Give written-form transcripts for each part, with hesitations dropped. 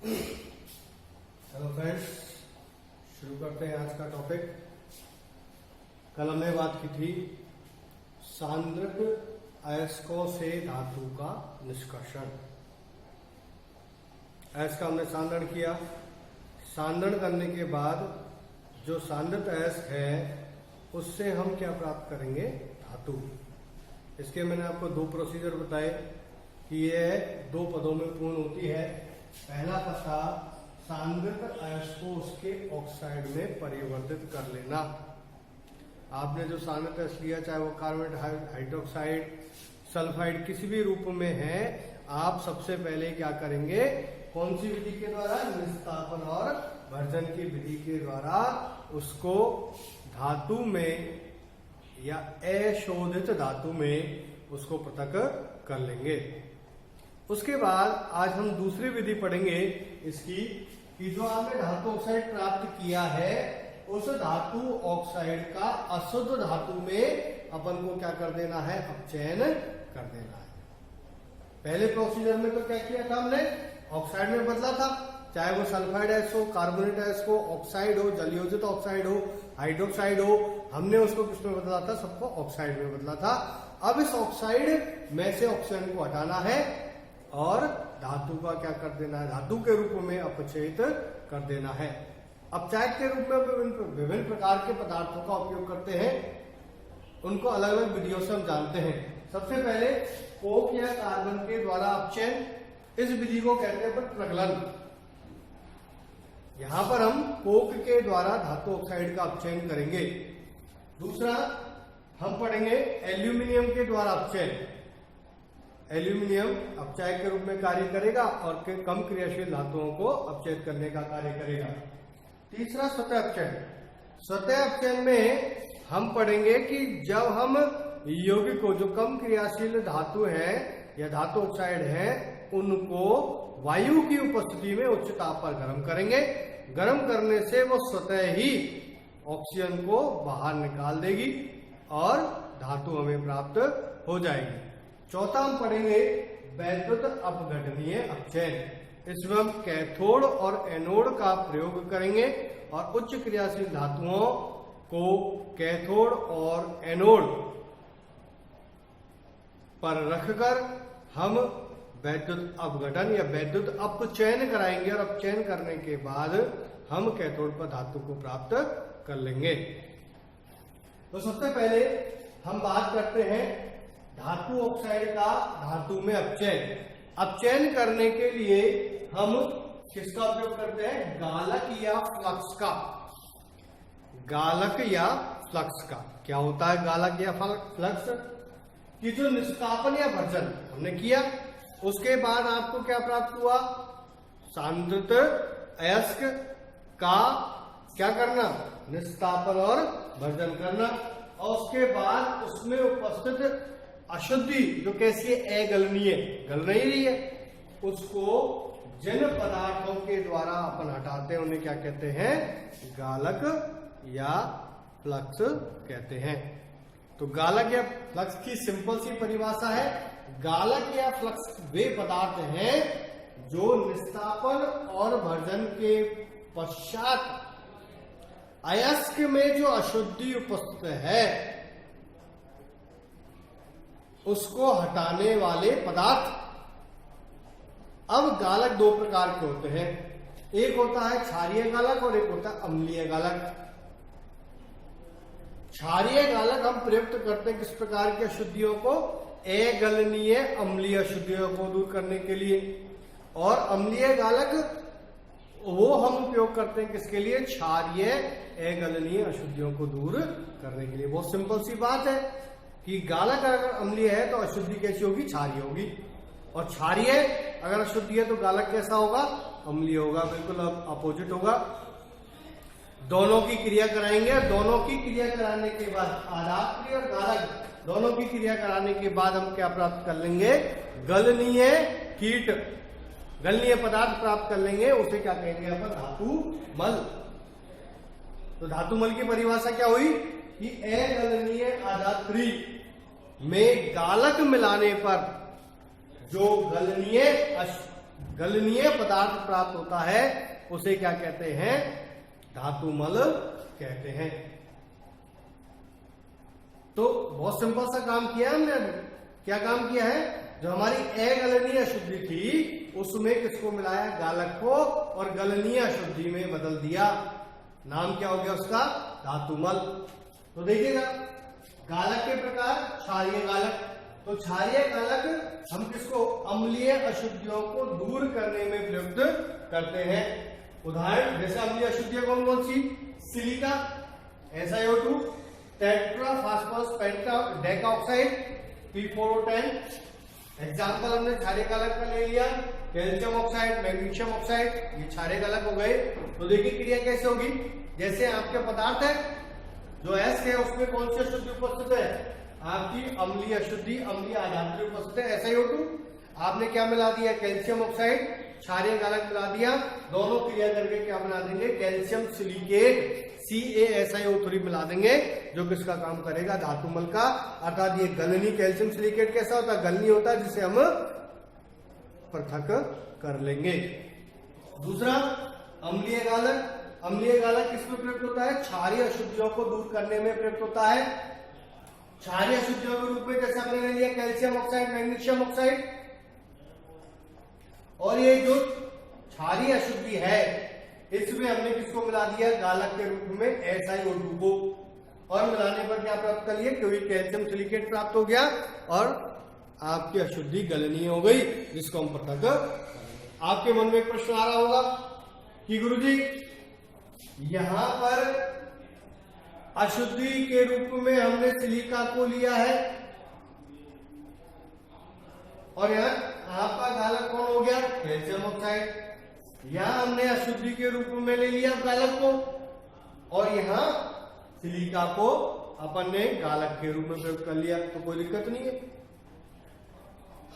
Hello friends, शुरू करते हैं आज का टॉपिक। कल हमने बात की थी सांद्रक अयस्कों से धातु का निष्कर्षण। अयस्क का हमने सांद्रण किया। सांद्रण करने के बाद जो सांद्रित अयस्क है उससे हम क्या प्राप्त करेंगे? धातु। इसके मैंने आपको दो प्रोसीजर बताए कि यह दो पदों में पूर्ण होती है। पहला पता, सांद्रित अयस्क को उसके ऑक्साइड में परिवर्तित कर लेना। आपने जो सांद्रित अयस्क लिया, चाहे वो कार्बोनेट हाइड्रोक्साइड, सल्फाइड, किसी भी रूप में है, आप सबसे पहले क्या करेंगे? कौन सी विधि के द्वारा? निस्तापन और भर्जन की विधि के द्वारा उसको धातु में या अशोधित धातु में उसको पृथक कर लेंगे। उसके बाद आज हम दूसरी विधि पढ़ेंगे इसकी कि जो आपने धातु ऑक्साइड प्राप्त किया है उस धातु ऑक्साइड का अशुद्ध धातु में अपन को क्या कर देना है? अपचयन कर देना है। पहले प्रोसीजर में तो क्या किया था हमने? ऑक्साइड में बदला था, चाहे वो सल्फाइड अयस्क हो, कार्बोनेट अयस्क हो, ऑक्साइड हो, जलयोजित ऑक्साइड हो, हाइड्रोक्साइड हो, हमने उसको किस में बदला था? सबको ऑक्साइड में बदला था। अब इस ऑक्साइड में से ऑक्सीजन को हटाना है और धातु का क्या कर देना है? धातु के रूप में अपचयित कर देना है। अपचायक के रूप में विभिन्न प्रकार के पदार्थों का उपयोग करते हैं, उनको अलग अलग विधियों से हम जानते हैं। सबसे पहले कोक या कार्बन के द्वारा अपचयन, इस विधि को कहते हैं प्रगलन। यहां पर हम कोक के द्वारा धातु ऑक्साइड का अपचयन करेंगे। दूसरा हम पढ़ेंगे एल्यूमिनियम के द्वारा अपचयन। एल्यूमिनियम अपचायक के रूप में कार्य करेगा और कम क्रियाशील धातुओं को अपचयित करने का कार्य करेगा। तीसरा स्वतः अपचयन। स्वतः अपचयन में हम पढ़ेंगे कि जब हम यौगिक को, जो कम क्रियाशील धातु है या धातु ऑक्साइड है, उनको वायु की उपस्थिति में उच्च ताप पर गर्म करेंगे। गर्म करने से वो स्वतः ही ऑक्सीजन को बाहर निकाल देगी और धातु हमें प्राप्त हो जाएगी। चौथा हम पढ़ेंगे वैद्युत अपघटनीय अपचयन। इसमें हम कैथोड और एनोड का प्रयोग करेंगे और उच्च क्रियाशील धातुओं को कैथोड और एनोड पर रखकर हम वैद्युत अपघटन या वैद्युत अपचयन कराएंगे और अपचयन करने के बाद हम कैथोड पर धातु को प्राप्त कर लेंगे। तो सबसे पहले हम बात करते हैं धातु ऑक्साइड का धातु में अपचयन। अपचयन करने के लिए हम किसका उपयोग करते हैं? गालक या फ्लक्स का। गालक या फ्लक्स का क्या होता है? गालक या फ्लक्स की जो निष्कापन या भर्जन हमने किया, उसके बाद आपको क्या प्राप्त हुआ? सांद्रित अयस्क का क्या करना? निस्तापन और भर्जन करना। और उसके बाद उसमें उपस्थित अशुद्धि, जो कैसी है? अगलनीय, गल नहीं रही है, उसको जिन पदार्थों के द्वारा अपन हटाते हैं उन्हें क्या कहते हैं? गालक या फ्लक्स कहते हैं। तो गालक या फ्लक्स की सिंपल सी परिभाषा है, गालक या फ्लक्स वे पदार्थ हैं जो निस्तापन और भर्जन के पश्चात अयस्क में जो अशुद्धि उपस्थित है उसको हटाने वाले पदार्थ। अब गालक दो प्रकार के होते हैं, एक होता है क्षारीय गालक और एक होता है अम्लीय गालक। क्षारीय गालक हम प्रयुक्त करते हैं किस प्रकार की अशुद्धियों को? अगलनीय अम्लीय अशुद्धियों को दूर करने के लिए। और अम्लीय गालक वो हम उपयोग करते हैं किसके लिए? क्षारीय अगलनीय अशुद्धियों को दूर करने के लिए। बहुत सिंपल सी बात है कि गालक अगर अम्लीय है तो अशुद्धि कैसी होगी? क्षारीय होगी। और क्षारीय अगर अशुद्धि है तो गालक कैसा होगा? अम्लीय होगा। बिल्कुल अपोजिट होगा। दोनों की क्रिया कराएंगे। दोनों की क्रिया कराने के बाद आधात्री और गालक दोनों की क्रिया कराने के बाद हम क्या प्राप्त कर लेंगे? गलनीय कीट, गलनीय पदार्थ प्राप्त कर लेंगे। उसे क्या कहेंगे अपन? धातु मल। तो धातु मल की परिभाषा क्या हुई कि अगलनीय आधात्री में गालक मिलाने पर जो गलनीय गलनीय पदार्थ प्राप्त होता है उसे क्या कहते हैं? धातुमल कहते हैं। तो बहुत सिंपल सा काम किया हमने अभी। क्या काम किया है? जो हमारी अगलनीय अशुद्धि थी उसमें किसको मिलाया? गालक को, और गलनीय अशुद्धि में बदल दिया। नाम क्या हो गया उसका? धातुमल। तो देखिएगा, गालक के प्रकार क्षारीय गालक। तो क्षारीय गालक हम किसको? अम्लीय अशुद्धियों को दूर करने में प्रयुक्त करते हैं। उदाहरण जैसे अम्लीय अशुद्धियां कौन कौन सी? सिलिका, SiO2, टेट्रा फास्फोरस पेंटा डेकाऑक्साइड, P4O10। एग्जाम्पल हमने क्षारीय गालक का ले लिया, कैल्शियम ऑक्साइड, मैग्नीशियम ऑक्साइड, ये क्षारीय गालक हो गए। तो देखिए क्रिया कैसे होगी। जैसे आपके पदार्थ है जो S है उसमें कौन सी अशुद्धि उपस्थित है? आपकी अम्लीय अशुद्धि, अम्लीय आधार उपस्थित है SiO2। आपने क्या मिला दिया? कैल्शियम ऑक्साइड, क्षारीय गालक मिला दिया। दोनों क्रिया करके क्या बना देंगे? कैल्शियम सिलिकेट CaSiO3 मिला देंगे, जो किसका काम करेगा? धातुमल का। अर्थात ये गलनी कैल्शियम सिलिकेट कैसा होता है? गलनी होता है, जिसे हम पृथक कर लेंगे। दूसरा अम्लीय गालक। अम्लीय गालक किसमें प्रयुक्त होता है? क्षारीय अशुद्धियों को दूर करने में प्रयुक्त होता है। क्षारीय अशुद्धियों के रूप में जैसे हमने ले लिया कैल्शियम ऑक्साइड, मैग्नीशियम ऑक्साइड। और ये जो क्षारीय अशुद्धि है इसमें हमने किसको मिला दिया? गालक के रूप में SiO2 को। और मिलाने पर क्या प्राप्त कर लिया? क्योंकि कैल्शियम सिलिकेट प्राप्त हो गया और आपकी अशुद्धि गलनीय हो गई, जिसको हम पृथक। आपके मन में एक प्रश्न आ रहा होगा कि गुरुजी यहां पर अशुद्धि के रूप में हमने सिलिका को लिया है और यहाँ आपका गालक कौन हो गया? Calcium oxide. यहां हमने अशुद्धि के रूप में ले लिया गालक को और यहां सिलिका को अपन ने गालक के रूप में प्रयोग कर लिया, तो कोई दिक्कत नहीं है।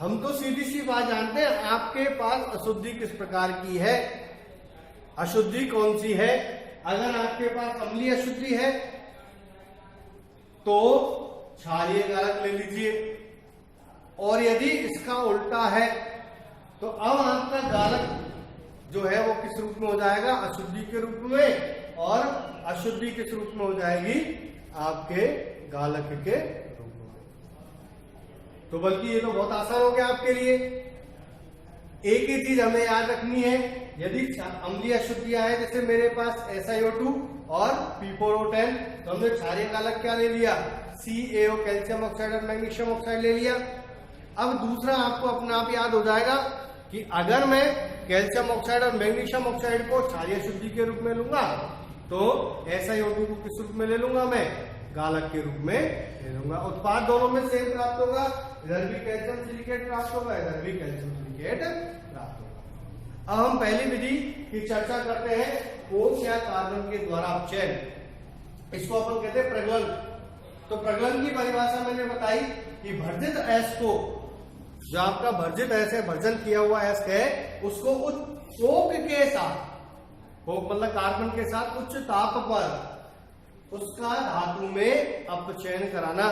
हम तो सीधी सी बात जानते हैं आपके पास अशुद्धि किस प्रकार की है, अशुद्धि कौन सी है। अगर आपके पास अम्लीय अशुद्धि है तो क्षारीय गालक ले लीजिए, और यदि इसका उल्टा है तो अब आपका गालक जो है वो किस रूप में हो जाएगा? अशुद्धि के रूप में, और अशुद्धि किस रूप में हो जाएगी? आपके गालक के रूप में। तो बल्कि ये तो बहुत आसान हो गया आपके लिए। एक ही चीज हमें याद रखनी है, यदि अम्लीय अशुद्धियां हैं जैसे मेरे पास SiO2 और P4O10, तो हमने क्षारीय गालक क्या ले लिया? CaO कैल्शियम ऑक्साइड और मैग्नीशियम ऑक्साइड ले लिया। अब दूसरा आपको अपने आप याद हो जाएगा कि अगर मैं कैल्शियम ऑक्साइड और मैग्नीशियम ऑक्साइड को क्षारीय शुद्धि के रूप में लूंगा तो SiO2 को किस रूप में ले लूंगा? मैं गालक के रूप में ले लूंगा। उत्पाद दोनों में सेम प्राप्त होगा, इधर भी कैल्शियम सिलिकेट प्राप्त होगा, इधर भी कैल्शियम सिलिकेट प्राप्त होगा। अब हम पहली विधि की चर्चा करते हैं, कोष या कार्बन के द्वारा अपचयन। इसको अपन कहते हैं प्रगलन। तो प्रगलन की परिभाषा मैंने बताई कि भर्जित S को, जो आपका भर्जित S है, भर्जन किया हुआ S है, उसको उच्च कोक के साथ, कोक मतलब कार्बन के साथ उच्च ताप पर उसका धातु में अपचयन कराना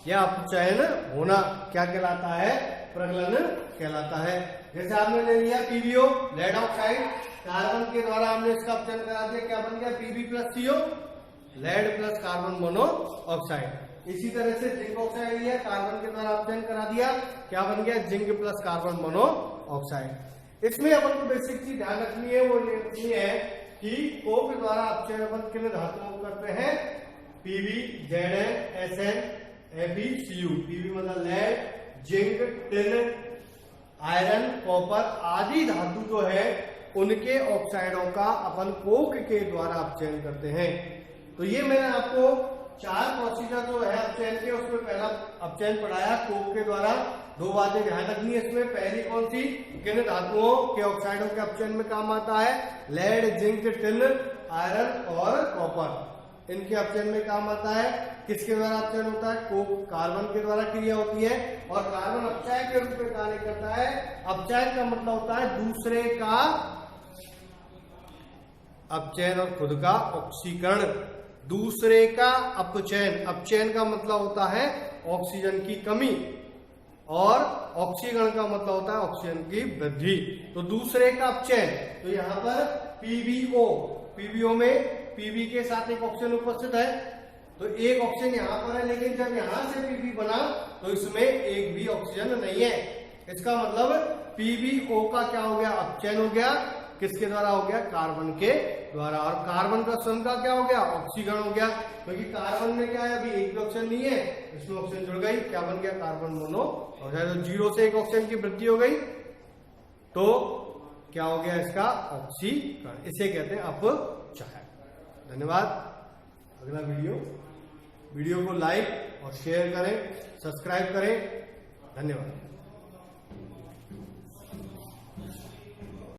या अपचयन होना क्या कहलाता है? प्रगलन कहलाता है। जैसे आपने ले लिया PbO लेड ऑक्साइड, कार्बन के द्वारा हमने इसका अपचयन करा दिया, क्या बन गया? Pb+CO lead plus carbon monoxide. इसी तरह से जिंक ऑक्साइड लिया, कार्बन के द्वारा अपचयन करा दिया, क्या बन गया? Zinc plus carbon mono oxide. इसमें अपन को बेसिक चीज ध्यान रखनी है, वो ये है कि कोक द्वारा अपचयन अपन किन धातुओं को करते हैं? Pb, Zn, Sn, FeCu। Pb मतलब lead, zinc, tin, iron, copper आदि धातु जो है उनके ऑक्साइडों का अपन कोक के द्वारा अपचयन करते हैं। तो ये मैंने आपको 4 प्रोसीजर जो है अपचयन के, उसमें पहला अपचयन पढ़ाया कोक के द्वारा। 2 बातें ध्यान रखनी है इसमें। पहली कौन सी? किन धातुओं के ऑक्साइडों के अपचयन में काम आता है? लेड, जिंक, टिन, आयरन और कॉपर, इनके अपचयन में काम आता है। किसके द्वारा अपचयन होता है? कोक कार्बन के द्वारा क्रिया होती है, और कार्बन अपचय के रूप में कार्य करता है। अपचय का मतलब होता है दूसरे का अपचयन और खुद का ऑक्सीकरण। दूसरे का अपचयन, अपचयन का मतलब होता है ऑक्सीजन की कमी, और ऑक्सीकरण का मतलब होता है ऑक्सीजन की वृद्धि। तो दूसरे का अपचयन, तो यहां पर पीबीओ में पीबी के साथ एक ऑक्सीजन उपस्थित है, तो एक ऑक्सीजन यहां पर है, लेकिन जब यहां से पीबी बना तो इसमें एक भी ऑक्सीजन नहीं है। इसका मतलब पीबीओ का क्या हो गया, अपचयन हो गया। किसके द्वारा हो गया, कार्बन के द्वारा। और कार्बन का स्वयं का क्या हो गया, ऑक्सीकरण हो गया, क्योंकि कार्बन में क्या है, अभी एक भी ऑक्सीजन नहीं है, इसमें ऑक्सीजन जुड़ गई, क्या बन गया, कार्बन मोनो। और तो 0 से एक ऑक्सीजन की वृद्धि हो गई, तो क्या हो गया इसका, ऑक्सीकरण। इसे कहते हैं अपचयन। धन्यवाद। अगला वीडियो को लाइक और शेयर करें, सब्सक्राइब करें। धन्यवाद।